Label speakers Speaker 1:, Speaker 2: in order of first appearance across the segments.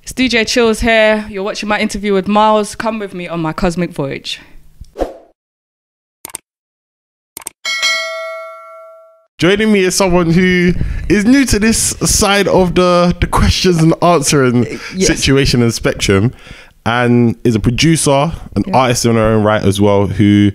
Speaker 1: It's DJ Chillz here. You're watching my interview with Myles. Come with me on my cosmic voyage.
Speaker 2: Joining me is someone who is new to this side of the questions and answering situation and spectrum, and is a producer, an artist in her own right as well, who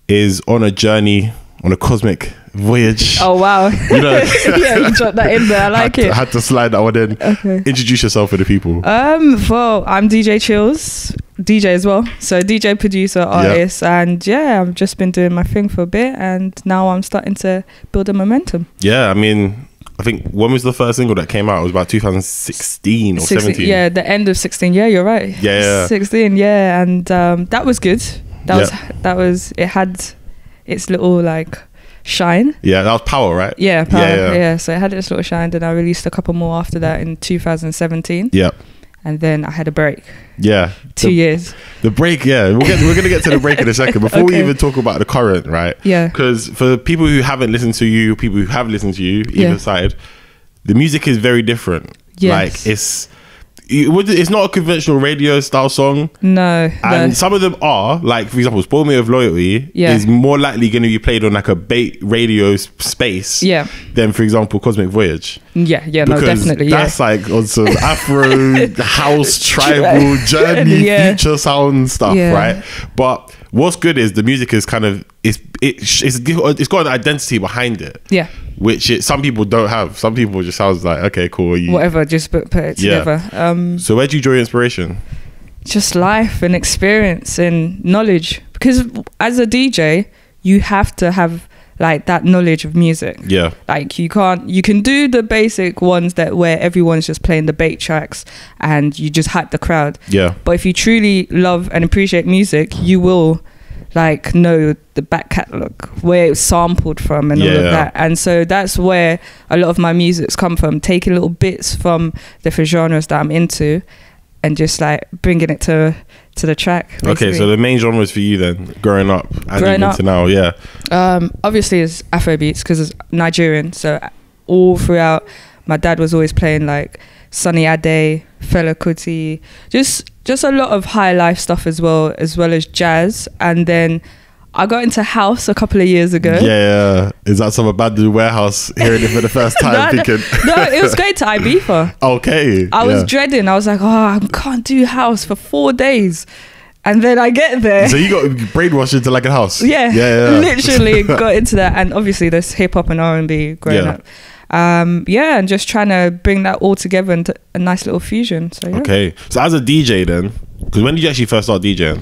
Speaker 2: is on a journey, on a cosmic voyage.
Speaker 1: Oh wow.
Speaker 2: You know,
Speaker 1: yeah, you dropped that in there. I like it.
Speaker 2: I had to slide that one in. Okay. Introduce yourself for the people.
Speaker 1: Well, I'm DJ Chillz, DJ as well. So DJ, producer, artist, and yeah, I've just been doing my thing for a bit, and now I'm starting to build a momentum.
Speaker 2: Yeah, I mean, I think when was the first single that came out? It was about 2016 or 17.
Speaker 1: Yeah, the end of 16. Yeah, you're right.
Speaker 2: Yeah.
Speaker 1: 16. Yeah, and that was good. That was. It had its little like shine. Yeah,
Speaker 2: that was Power, right?
Speaker 1: Yeah, Power. Yeah, so it had its little shine. Then I released a couple more after that in 2017.
Speaker 2: Yeah.
Speaker 1: And then I had a break.
Speaker 2: Yeah.
Speaker 1: 2 years.
Speaker 2: The break, yeah. We're going to get to the break in a second. Before we even talk about the current, right?
Speaker 1: Yeah.
Speaker 2: Because for people who haven't listened to you, people who have listened to you, either side, the music is very different.
Speaker 1: Yes.
Speaker 2: Like, it's not a conventional radio style song.
Speaker 1: No.
Speaker 2: And some of them are, like, for example, Spoil Me of Loyalty is more likely going to be played on like a bait radio space than, for example, Cosmic Voyage.
Speaker 1: Yeah, no, definitely.
Speaker 2: That's like on some Afro, house, tribal, journey, future sound stuff, right? But what's good is the music is kind of, it's got an identity behind it. Yeah. Which some people don't have. Some people just sounds like, okay, cool.
Speaker 1: Whatever, just put it together.
Speaker 2: So where do you draw your inspiration?
Speaker 1: Just life and experience and knowledge. Because as a DJ, you have to have like that knowledge of music. Yeah. Like you can do the basic ones where everyone's just playing the bait tracks and you just hype the crowd. Yeah. But if you truly love and appreciate music, you will like know the back catalogue, where it's sampled from and all of that. And so that's where a lot of my music's come from, taking little bits from different genres that I'm into and just like bringing it to the track, basically.
Speaker 2: Okay, so the main genres for you then, growing up and even to now,
Speaker 1: obviously it's Afro Beats because it's Nigerian, so all throughout my dad was always playing like Sunny Ade, Fela Kuti, just a lot of high life stuff as well as jazz. And then I got into house a couple of years ago.
Speaker 2: Yeah. Is that some abandoned warehouse hearing it for the first time?
Speaker 1: No, it was great to Ibiza.
Speaker 2: Okay.
Speaker 1: I was dreading. I was like, oh, I can't do house for 4 days. And then I get there.
Speaker 2: So you got brainwashed into like a house?
Speaker 1: Yeah. Literally got into that. And obviously there's hip hop and R&B growing up. And just trying to bring that all together into a nice little fusion. So
Speaker 2: okay, so as a DJ then, because when did you actually first start DJing?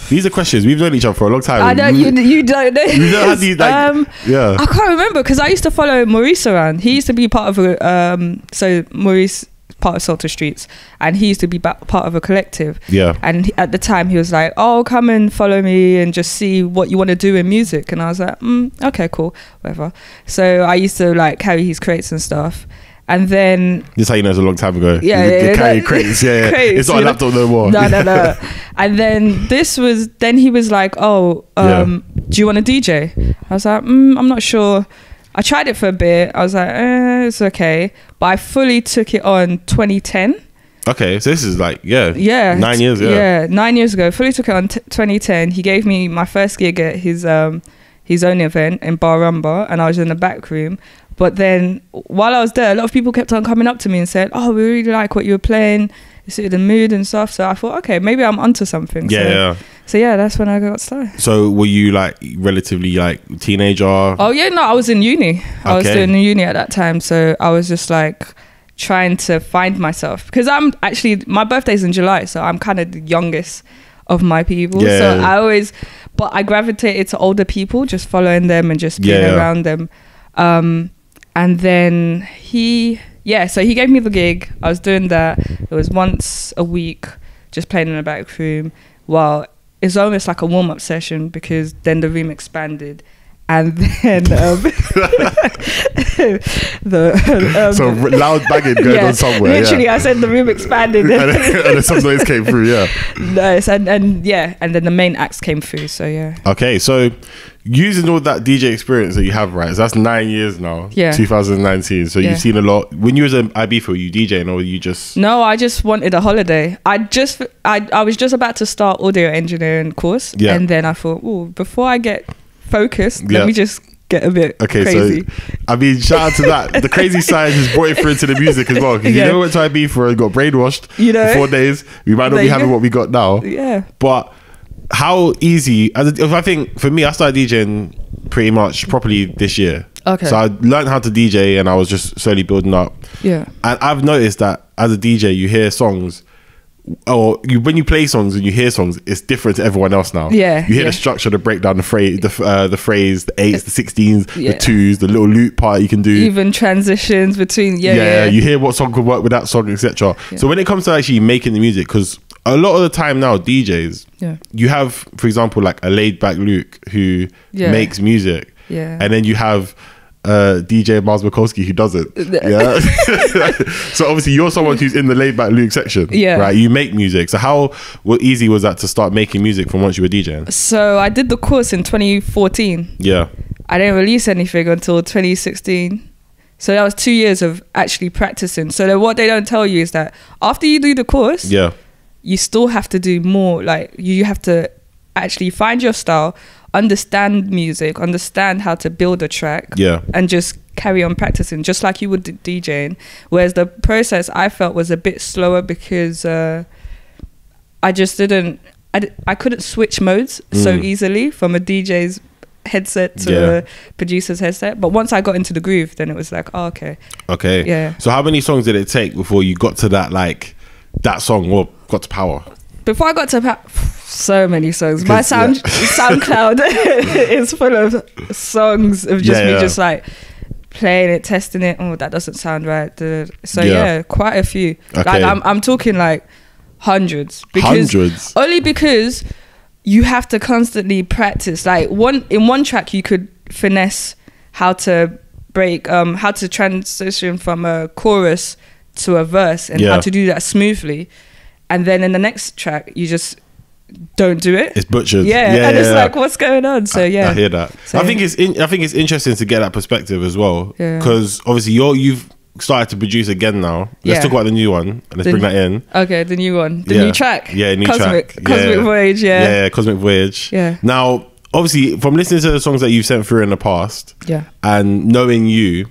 Speaker 2: These are questions we've known each other for a long time.
Speaker 1: I know you don't know.
Speaker 2: You don't have these like,
Speaker 1: I can't remember because I used to follow Maurice around. He used to be part of a so Maurice part of Salter Streets, and he used to be part of a collective. Yeah. And at the time he was like, oh, come and follow me and just see what you want to do in music. And I was like, okay, cool, whatever. So I used to like carry his crates and stuff. And then
Speaker 2: this is how you know it's a long time ago.
Speaker 1: Yeah,
Speaker 2: carry crates. Yeah, crates, it's not a laptop no more.
Speaker 1: No. And then then he was like, oh, do you want to DJ? I was like, I'm not sure. I tried it for a bit. I was like, it's okay. But I fully took it on 2010.
Speaker 2: Okay, so this is like, 9 years ago.
Speaker 1: Yeah, 9 years ago. Fully took it on 2010. He gave me my first gig at his own event in Bar Rumba, and I was in the back room. But then while I was there, a lot of people kept on coming up to me and said, oh, we really like what you were playing. It suited the mood and stuff. So I thought, okay, maybe I'm onto something. So that's when I got started.
Speaker 2: So were you like relatively like teenager?
Speaker 1: Oh yeah, no, I was in uni. I was doing uni at that time. So I was just like trying to find myself, because my birthday's in July. So I'm kind of the youngest of my people. So I gravitated to older people, just following them and just being around them. And then so he gave me the gig. I was doing that. It was once a week, just playing in the back room. Well, it's almost like a warm-up session, because then the room expanded And then
Speaker 2: so loud banging going on somewhere.
Speaker 1: Literally, I said the room expanded,
Speaker 2: and then some noise came through. Yeah.
Speaker 1: Nice, and then the main acts came through. So yeah.
Speaker 2: Okay, so using all that DJ experience that you have, right? So that's 9 years now. Yeah. 2019. So you've seen a lot. When you was in IB, were you DJing or you just?
Speaker 1: No, I just wanted a holiday. I was just about to start audio engineering course, and then I thought, oh, before I get focused, let me just get a bit crazy.
Speaker 2: So I mean, shout out to that. The crazy side has brought it through into the music as well, because you know what to IB for, got brainwashed for 4 days. We might not be having what we got now.
Speaker 1: Yeah.
Speaker 2: But how easy, I think for me, I started DJing pretty much properly this year.
Speaker 1: Okay.
Speaker 2: So I learned how to DJ and I was just slowly building up.
Speaker 1: Yeah.
Speaker 2: And I've noticed that as a DJ, you hear songs, or when you play songs and you hear songs, it's different to everyone else now.
Speaker 1: Yeah.
Speaker 2: You hear the structure, the breakdown, the phrase, the phrase, the 8s, the 16s, the 2s, the little loop part you can do.
Speaker 1: Even transitions between,
Speaker 2: you hear what song could work with that song, etc. Yeah. So when it comes to actually making the music, because a lot of the time now, DJs, you have, for example, like a laid back Luke who makes music.
Speaker 1: Yeah.
Speaker 2: And then you have DJ MylesMcCaulskey who doesn't. Yeah. So obviously you're someone who's in the laid back Luke section. Yeah. Right. You make music. So how easy was that to start making music from once you were DJing?
Speaker 1: So I did the course in 2014.
Speaker 2: Yeah.
Speaker 1: I didn't release anything until 2016. So that was 2 years of actually practicing. So what they don't tell you is that after you do the course, you still have to do more. Like you have to actually find your style, understand music, understand how to build a track, and just carry on practicing just like you would DJing. Whereas the process I felt was a bit slower because I couldn't switch modes so easily from a DJ's headset to a producer's headset. But once I got into the groove, then it was like, oh, okay. Yeah.
Speaker 2: So how many songs did it take before you got to that, like that song, or got to Power?
Speaker 1: Before I got to so many songs. My SoundCloud is full of songs of just me just like playing it, testing it. Oh, that doesn't sound right. So quite a few.
Speaker 2: Okay.
Speaker 1: Like I'm talking like hundreds.
Speaker 2: Hundreds?
Speaker 1: Only because you have to constantly practice. Like in one track you could finesse how to how to transition from a chorus to a verse and how to do that smoothly. And then in the next track, you just don't do it.
Speaker 2: It's butchered.
Speaker 1: And it's like, what's going on? So I
Speaker 2: hear that. So, I think it's interesting to get that perspective as well, because obviously you've started to produce again now. Let's talk about the new one and let's bring that in.
Speaker 1: Okay, the new one, the new track.
Speaker 2: Yeah, new
Speaker 1: track. Cosmic Voyage.
Speaker 2: Yeah, Cosmic Voyage.
Speaker 1: Yeah.
Speaker 2: Now, obviously, from listening to the songs that you've sent through in the past, and knowing you,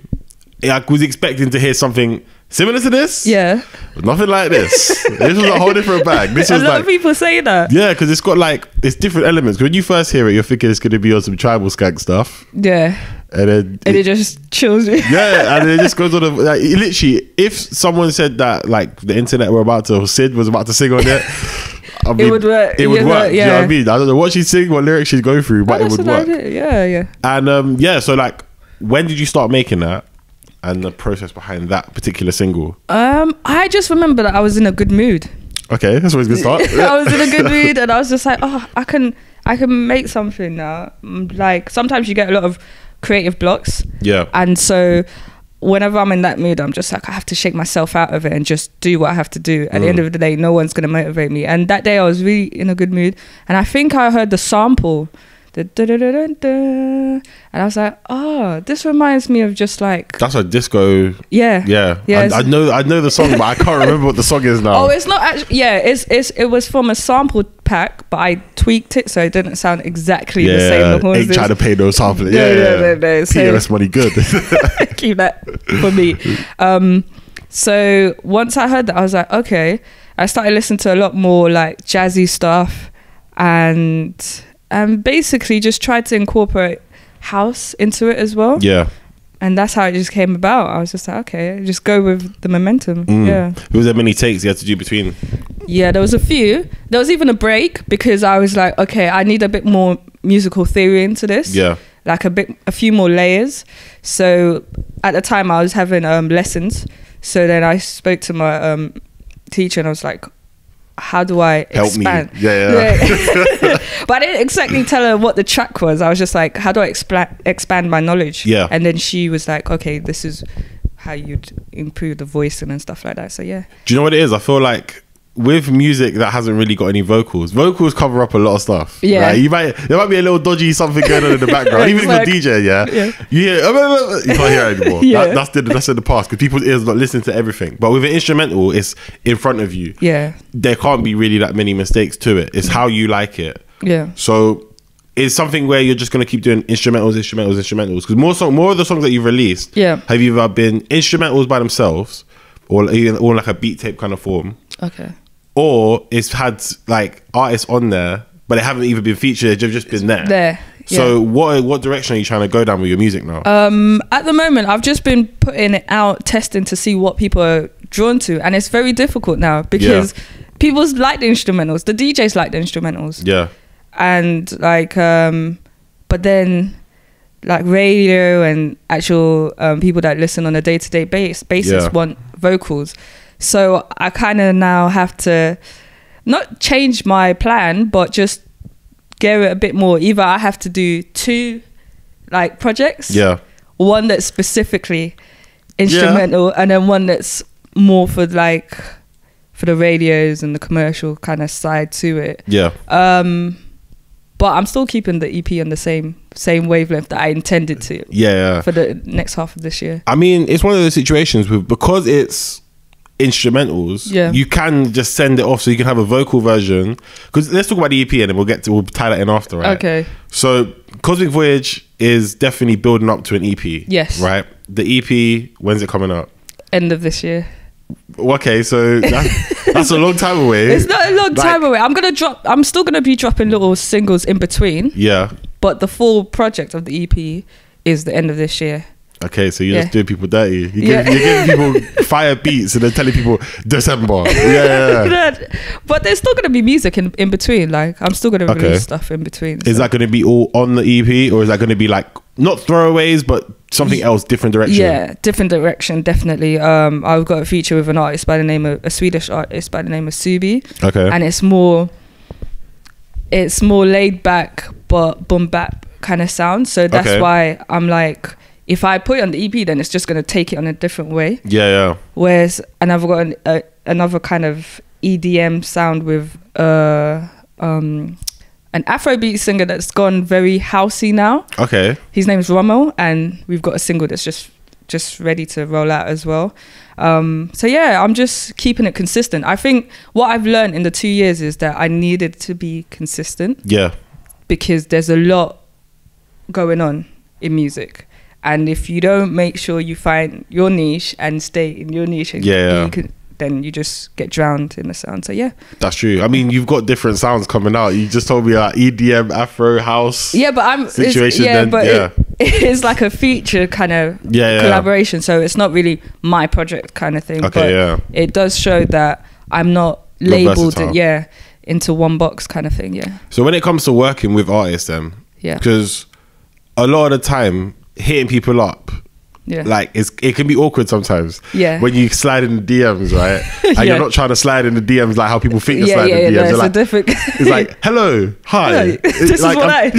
Speaker 2: I was expecting to hear something similar to this?
Speaker 1: Yeah.
Speaker 2: But nothing like this. This was a whole different bag. This was
Speaker 1: a lot of people say that.
Speaker 2: Yeah, because it's got like, it's different elements. When you first hear it, you're thinking it's going to be on some tribal skank stuff.
Speaker 1: Yeah.
Speaker 2: And then
Speaker 1: it just chills you.
Speaker 2: Yeah, and it just goes on. Like, literally, if someone said that, like, the internet Sid was about to sing on it, I mean,
Speaker 1: it would work.
Speaker 2: It would work. Yeah. Do you know what I mean? I don't know what she's singing, what lyrics she's going through, but it would work.
Speaker 1: Yeah.
Speaker 2: And so like, when did you start making that? And the process behind that particular single?
Speaker 1: I just remember that I was in a good mood.
Speaker 2: Okay, that's always a good start.
Speaker 1: I was in a good mood and I was just like, oh, I can make something now. Like sometimes you get a lot of creative blocks. Yeah. And so whenever I'm in that mood, I'm just like, I have to shake myself out of it and just do what I have to do. At the end of the day, no one's going to motivate me. And that day I was really in a good mood. And I think I heard the sample. And I was like, oh, this reminds me of just like,
Speaker 2: that's a disco.
Speaker 1: Yeah.
Speaker 2: I know the song, but I can't remember what the song is now.
Speaker 1: Oh, it's not actually. Yeah, it was from a sample pack, but I tweaked it so it didn't sound exactly the same.
Speaker 2: Yeah, ain't trying to pay no sampling. No. POS money good.
Speaker 1: Keep that for me. So once I heard that, I was like, okay. I started listening to a lot more like jazzy stuff and basically just tried to incorporate house into it as well. Yeah. And that's how it just came about. I was just like, okay, just go with the momentum. Yeah.
Speaker 2: Was there many takes you had to do between?
Speaker 1: Yeah, there was a few. There was even a break because I was like, okay, I need a bit more musical theory into this. Yeah. Like a few more layers. So at the time I was having lessons. So then I spoke to my teacher and I was like, how do I expand?
Speaker 2: Help me. Yeah.
Speaker 1: But I didn't exactly tell her what the track was. I was just like, how do I expand my knowledge?
Speaker 2: Yeah.
Speaker 1: And then she was like, okay, this is how you'd improve the voice and stuff like that. So yeah.
Speaker 2: Do you know what it is? I feel like with music that hasn't really got any vocals cover up a lot of stuff.
Speaker 1: Yeah.
Speaker 2: Like there might be a little dodgy something going on in the background. Even if you're DJ, you hear, you can't hear it anymore.
Speaker 1: Yeah.
Speaker 2: That's in the past because people's ears not listening to everything. But with an instrumental, it's in front of you.
Speaker 1: Yeah.
Speaker 2: There can't be really that many mistakes to it. It's how you like it.
Speaker 1: Yeah.
Speaker 2: So it's something where you're just going to keep doing instrumentals. Because more of the songs that you've released have either been instrumentals by themselves or like a beat tape kind of form.
Speaker 1: Okay.
Speaker 2: Or it's had like artists on there, but they haven't even been featured. They've just been there. So what direction are you trying to go down with your music now?
Speaker 1: At the moment, I've just been putting it out, testing to see what people are drawn to, and it's very difficult now because people like the instrumentals. The DJs like the instrumentals.
Speaker 2: Yeah.
Speaker 1: And like, but then like radio and actual people that listen on a day-to-day basis want vocals. So I kind of now have to not change my plan, but just get it a bit more. Either I have to do 2 like projects. Yeah. One that's specifically instrumental and then one that's more for like for the radios and the commercial kind of side to it. Yeah. But I'm still keeping the EP on the same wavelength that I intended to. Yeah. For the next half of this year.
Speaker 2: I mean, it's one of those situations because it's instrumentals, you can just send it off so you can have a vocal version. Because let's talk about the EP and then we'll tie that in after, right? Okay. So Cosmic Voyage is definitely building up to an EP. Yes. Right? The EP, when's it coming out?
Speaker 1: End of this year.
Speaker 2: Okay, so that's a long time away.
Speaker 1: It's not a long time away. I'm still gonna be dropping little singles in between. Yeah. But the full project of the EP is the end of this year.
Speaker 2: Okay, so you're just doing people dirty. You're giving people fire beats and then telling people December.
Speaker 1: But there's still going to be music in between. Like, I'm still going to release stuff in between.
Speaker 2: Is that going to be all on the EP, or is that going to be like not throwaways, but something else, different direction? Yeah,
Speaker 1: different direction, definitely. I've got a feature with an artist by the name of a Swedish artist by the name of Subi. Okay, and it's more laid back but boom bap kind of sound. So that's why I'm like, if I put it on the EP, then it's just going to take it on a different way. Yeah. Whereas, and I've got another kind of EDM sound with an Afro Beats singer that's gone very housey now. Okay. His name's Rommel, and we've got a single that's just ready to roll out as well. So yeah, I'm just keeping it consistent. I think what I've learned in the 2 years is that I needed to be consistent. Yeah. Because there's a lot going on in music. And if you don't make sure you find your niche and stay in your niche, then you just get drowned in the sound. So yeah,
Speaker 2: that's true. I mean, you've got different sounds coming out. You just told me like EDM, Afro, house.
Speaker 1: Yeah, but I'm situation. It's like a feature kind of collaboration. So it's not really my project kind of thing. Okay, but it does show that I'm not labeled into one box kind of thing. Yeah.
Speaker 2: So when it comes to working with artists, then because a lot of the time, hitting people up, like it can be awkward sometimes. Yeah, when you slide in the DMs, right? And you're not trying to slide in the DMs like how people think you slide in the DMs. It's like, hello, hi.
Speaker 1: This is what I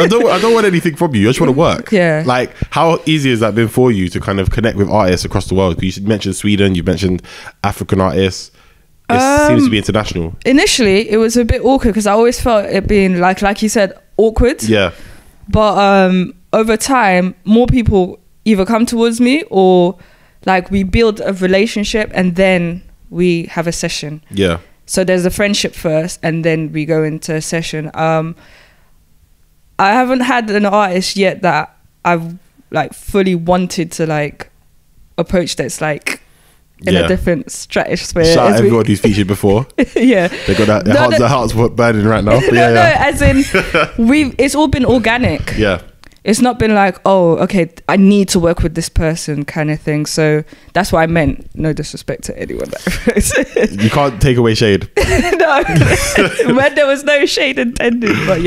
Speaker 2: don't want anything from you. I just want to work. Yeah. Like, how easy has that been for you to kind of connect with artists across the world? You mentioned Sweden. You mentioned African artists. It seems to be international.
Speaker 1: Initially, it was a bit awkward because I always felt it being like you said, awkward. Yeah. But over time, more people either come towards me or like we build a relationship and then we have a session. Yeah. So there's a friendship first and then we go into a session. I haven't had an artist yet that I've like fully wanted to like approach that's like in a different stratosphere.
Speaker 2: Shout out everyone who's featured before. Yeah. They got that. Their heart's burning right now.
Speaker 1: No, as in it's all been organic. Yeah. It's not been like, oh, okay, I need to work with this person kind of thing. So that's what I meant. No disrespect to anyone.
Speaker 2: You can't take away shade.
Speaker 1: No, when there was no shade intended. But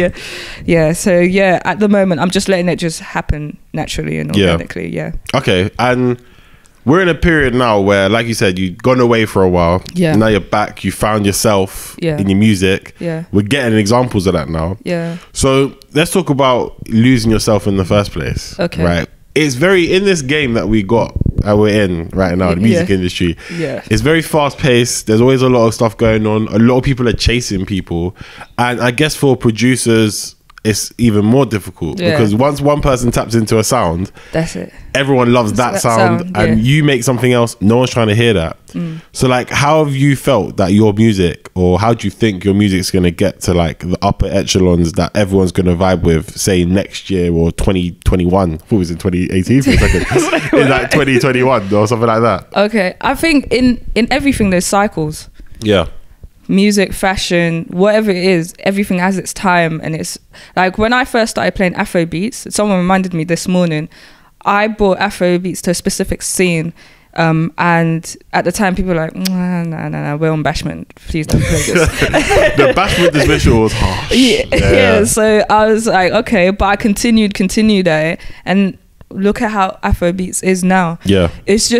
Speaker 1: yeah. So yeah, at the moment, I'm just letting it just happen naturally and organically. Yeah.
Speaker 2: Okay, and we're in a period now where, like you said, you've gone away for a while.
Speaker 1: Yeah.
Speaker 2: Now you're back. You found yourself in your music.
Speaker 1: Yeah.
Speaker 2: We're getting examples of that now.
Speaker 1: Yeah.
Speaker 2: So let's talk about losing yourself in the first place.
Speaker 1: Okay.
Speaker 2: Right. It's very, in this game that we're in right now, the music industry.
Speaker 1: Yeah.
Speaker 2: It's very fast paced. There's always a lot of stuff going on. A lot of people are chasing people. And I guess for producers, it's even more difficult because once one person taps into a sound,
Speaker 1: that's it.
Speaker 2: Everyone loves that sound, and you make something else, no one's trying to hear that. So like, how have you felt that your music, or how do you think your music's going to get to like the upper echelons that everyone's going to vibe with, say next year or 2021? What was it, 2018 for a second? In like 2021 or something like that.
Speaker 1: Okay, I think in everything there's cycles.
Speaker 2: Yeah.
Speaker 1: Music, fashion, whatever it is, everything has its time. And it's like, when I first started playing Afro Beats, someone reminded me this morning, I brought Afro Beats to a specific scene, and at the time people were like, no, we're on Bashment, please don't play this.
Speaker 2: The Bashment dismissal was harsh.
Speaker 1: Yeah, so I was like, okay, but I continued it, and look at how Afro Beats is now. Yeah, it's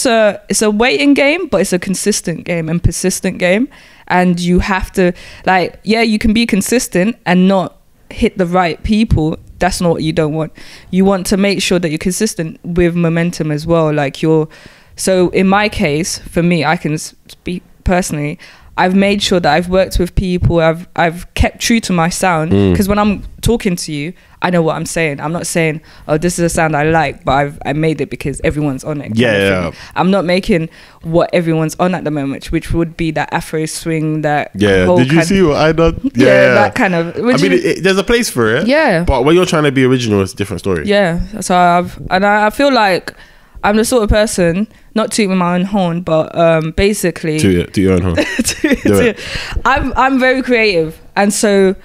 Speaker 1: a waiting game, but it's a consistent game and persistent game. And you have to, like, you can be consistent and not hit the right people. That's not what you don't want. You want to make sure that you're consistent with momentum as well. Like so in my case, for me, I can speak personally, I've made sure that I've worked with people. I've kept true to my sound, because when I'm talking to you, I know what I'm saying. I'm not saying, oh, this is a sound I like, but I made it because everyone's on it. Yeah. I'm not making what everyone's on at the moment, which would be that Afro swing, that
Speaker 2: Did you see what I done?
Speaker 1: That kind of.
Speaker 2: There's a place for it.
Speaker 1: Yeah.
Speaker 2: But when you're trying to be original, it's a different story.
Speaker 1: Yeah. So I feel like I'm the sort of person, not tooting my own horn, but basically
Speaker 2: toot your own horn.
Speaker 1: I'm very creative, and so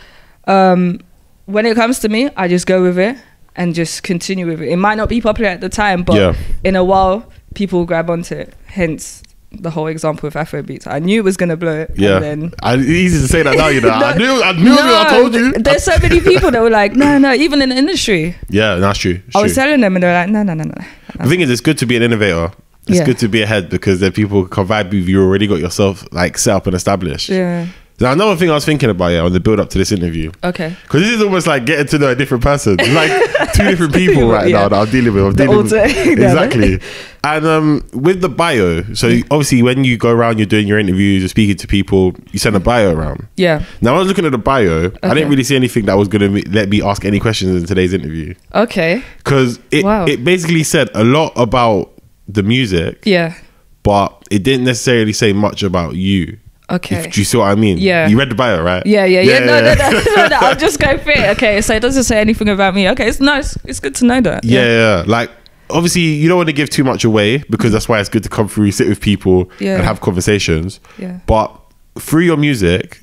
Speaker 1: when it comes to me, I just go with it and just continue with it. It might not be popular at the time, but in a while, people will grab onto it. Hence the whole example with Afro Beats. I knew it was gonna blow it. Yeah, and then
Speaker 2: easy to say that now. You know, I knew. I told you.
Speaker 1: There's so many people that were like, no, even in the industry.
Speaker 2: Yeah, that's true.
Speaker 1: I was telling them, and they're like, no.
Speaker 2: The thing is, it's good to be an innovator. It's good to be ahead, because then people can vibe with you. Already got yourself like set up and established. Yeah. Now, another thing I was thinking about on the build up to this interview. Okay. Because this is almost like getting to know a different person. It's like two different people now that I'm dealing with. Exactly. And with the bio, so obviously when you go around, you're doing your interviews, you're speaking to people, you send a bio around. Yeah. Now, when I was looking at the bio, I didn't really see anything that was going to let me ask any questions in today's interview. Okay. Because it basically said a lot about the music. Yeah. But it didn't necessarily say much about you. Okay. Do you see what I mean? Yeah. You read the bio, right? Yeah. No, I'm just going for it. Okay, so it doesn't say anything about me. Okay, it's nice. It's good to know that. Yeah. Like, obviously, you don't want to give too much away, because that's why it's good to come through, sit with people, and have conversations. Yeah. But through your music,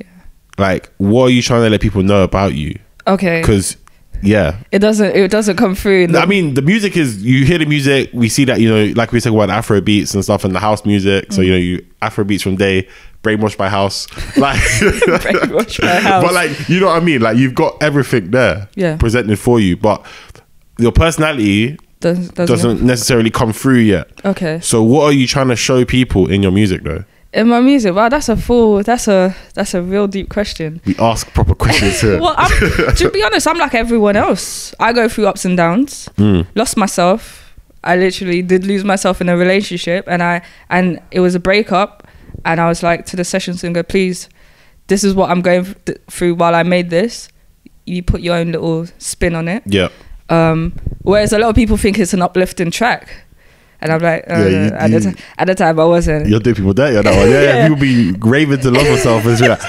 Speaker 2: like, what are you trying to let people know about you? Okay. Because it doesn't come through. I mean, the music is, you hear the music, we see that, you know, like we talk about Afro beats and stuff, and the house music. So, you know, you Afro beats from day, brainwashed by house, like brainwashed by house. But like, you know what I mean? Like, you've got everything there presented for you, but your personality doesn't necessarily come through yet. Okay. So what are you trying to show people in your music though? In my music, wow, that's a real deep question. We ask proper questions here. Well, to be honest, I'm like everyone else. I go through ups and downs. Lost myself. I literally did lose myself in a relationship, and it was a breakup. And I was like to the session singer, please, this is what I'm going through while I made this. You put your own little spin on it. Yeah. Whereas a lot of people think it's an uplifting track. And I'm like, at the time I wasn't. You'll do people dirty on that one. Yeah. People be raving to love herself. And like,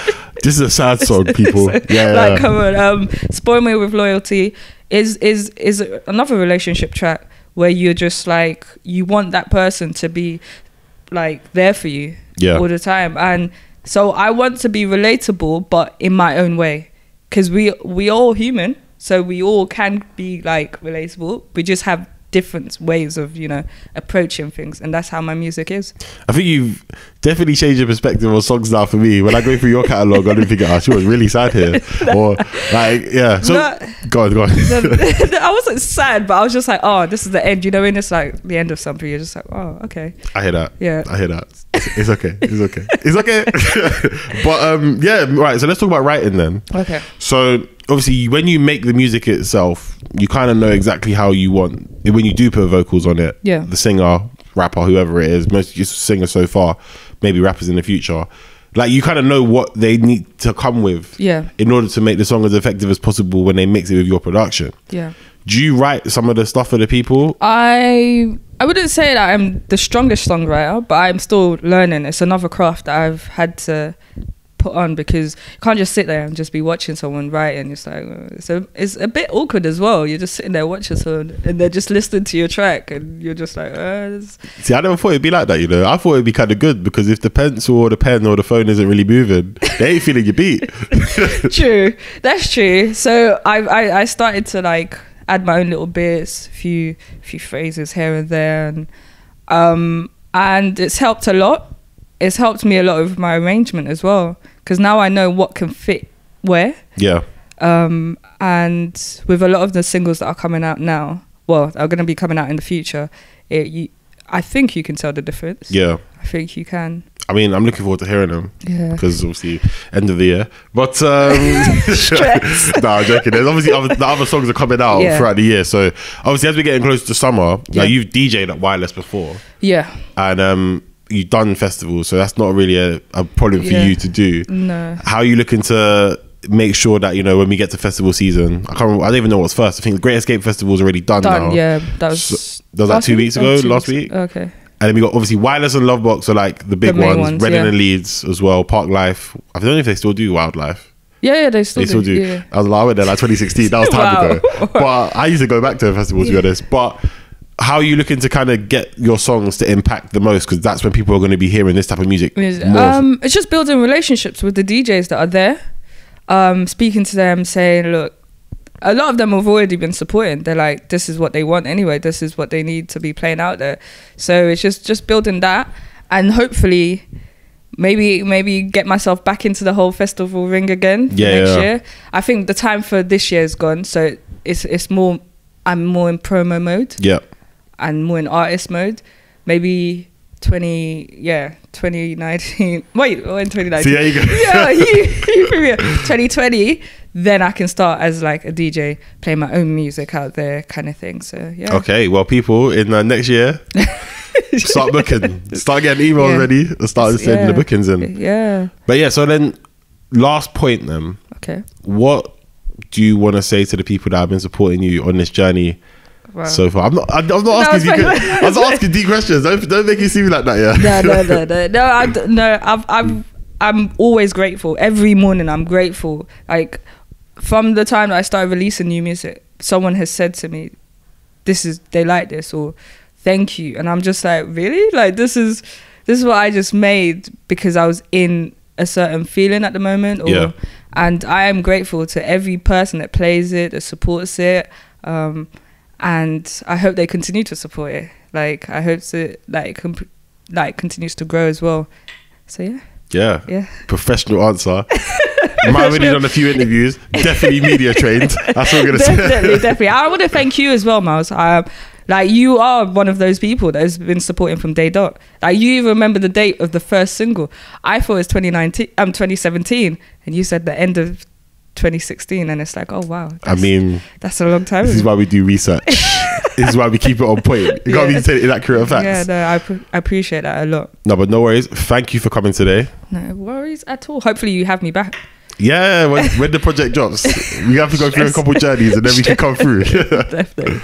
Speaker 2: this is a sad song, people. Like, come on. Spoil Me With Loyalty is another relationship track where you're just like, you want that person to be like there for you all the time. And so I want to be relatable, but in my own way, because we all human, so we all can be like relatable. We just have
Speaker 1: different ways of, you know, approaching things, and that's how my music is.
Speaker 2: I think you've definitely changed your perspective on songs now for me. When I go through your catalogue, I don't think, oh, she was really sad here. Or like, yeah. So go on.
Speaker 1: I wasn't sad, but I was just like, oh, this is the end. You know, when it's like the end of something, you're just like, oh, okay.
Speaker 2: I hear that.
Speaker 1: Yeah.
Speaker 2: I hear that. It's okay. It's okay. It's okay. But yeah, right. So let's talk about writing then.
Speaker 1: Okay.
Speaker 2: So obviously, when you make the music itself, you kind of know exactly how you want. When you do put vocals on it,
Speaker 1: yeah,
Speaker 2: the singer, rapper, whoever it is, most singers so far, maybe rappers in the future, like you kind of know what they need to come with,
Speaker 1: yeah,
Speaker 2: in order to make the song as effective as possible when they mix it with your production.
Speaker 1: Yeah.
Speaker 2: Do you write some of the stuff for the people?
Speaker 1: I wouldn't say that I'm the strongest songwriter, but I'm still learning. It's another craft that I've had to put on, because you can't just sit there and just be watching someone write, and it's like it's a bit awkward as well. You're just sitting there watching someone and they're just listening to your track, and you're just like,
Speaker 2: see, I never thought it'd be like that, you know. I thought it'd be kind of good, because if the pencil or the pen or the phone isn't really moving, they ain't feeling your beat.
Speaker 1: True, that's true. So I started to like add my own little bits, a few phrases here and there, and it's helped a lot. It's helped me a lot with my arrangement as well, because now I know what can fit where. Yeah. And with a lot of the singles that are coming out now, well, are going to be coming out in the future, I think you can tell the difference. Yeah. I think you can.
Speaker 2: I mean, I'm looking forward to hearing them. Yeah. Because obviously, end of the year. But,
Speaker 1: stress.
Speaker 2: No, I'm joking. There's obviously the other songs are coming out throughout the year. So, obviously, as we're getting close to summer, like you've DJ'd at Wireless before. Yeah. And you've done festivals, so that's not really a problem for you to do. No. How are you looking to make sure that, you know, when we get to festival season, I don't even know what's first. I think the Great Escape Festival is already done now.
Speaker 1: Yeah, that was
Speaker 2: like 2 weeks ago, last week.
Speaker 1: Okay.
Speaker 2: And then we got obviously Wireless and Lovebox are like the big ones. Reading and Leeds as well. Park Life. I don't know if they still do Wildlife.
Speaker 1: Yeah, they still do. Yeah.
Speaker 2: I went there like 2016. That was time ago. But I used to go back to a festival, to be honest. But how are you looking to kind of get your songs to impact the most? Because that's when people are going to be hearing this type of music more.
Speaker 1: It's just building relationships with the DJs that are there. Speaking to them, saying, look, a lot of them have already been supporting. They're like, this is what they want anyway. This is what they need to be playing out there. So it's just building that, and hopefully maybe get myself back into the whole festival ring again next year. I think the time for this year is gone. So it's more, I'm more in promo mode. Yeah. And more in artist mode. Maybe 2019. Wait, in 2019.
Speaker 2: See, there you go.
Speaker 1: Yeah, you 2020. Then I can start as like a DJ, playing my own music out there, kind of thing. So yeah.
Speaker 2: Okay, well, people, in next year, start booking. Start getting emails ready. Start sending the bookings in. Yeah. But yeah, so then, last point then.
Speaker 1: Okay.
Speaker 2: What do you want to say to the people that have been supporting you on this journey? Wow. So far, I'm not asking you. I was asking deep questions. Don't make it seem like that.
Speaker 1: No. I'm always grateful. Every morning, I'm grateful. Like from the time that I started releasing new music, someone has said to me, "They like this," or "Thank you," and I'm just like, really? Like this is what I just made because I was in a certain feeling at the moment. And I am grateful to every person that plays it, that supports it. And I hope they continue to support it. Like I hope it continues to grow as well. So yeah.
Speaker 2: Professional answer. Might have already done a few interviews. Definitely media trained. That's what I'm gonna say.
Speaker 1: Definitely. I want to thank you as well, Miles. Like you are one of those people that has been supporting from day dot. Like you even remember the date of the first single. I thought it was 2017, and you said the end of 2016, and it's like, oh wow, that's a long time.
Speaker 2: This is why we do research. This is why we keep it on point. You can't be saying inaccurate facts.
Speaker 1: Yeah, no, I appreciate that a lot.
Speaker 2: No, but no worries. Thank you for coming today.
Speaker 1: No worries at all. Hopefully you have me back.
Speaker 2: Yeah, when the project drops, we have to go through a couple journeys and then we can come through.
Speaker 1: Definitely.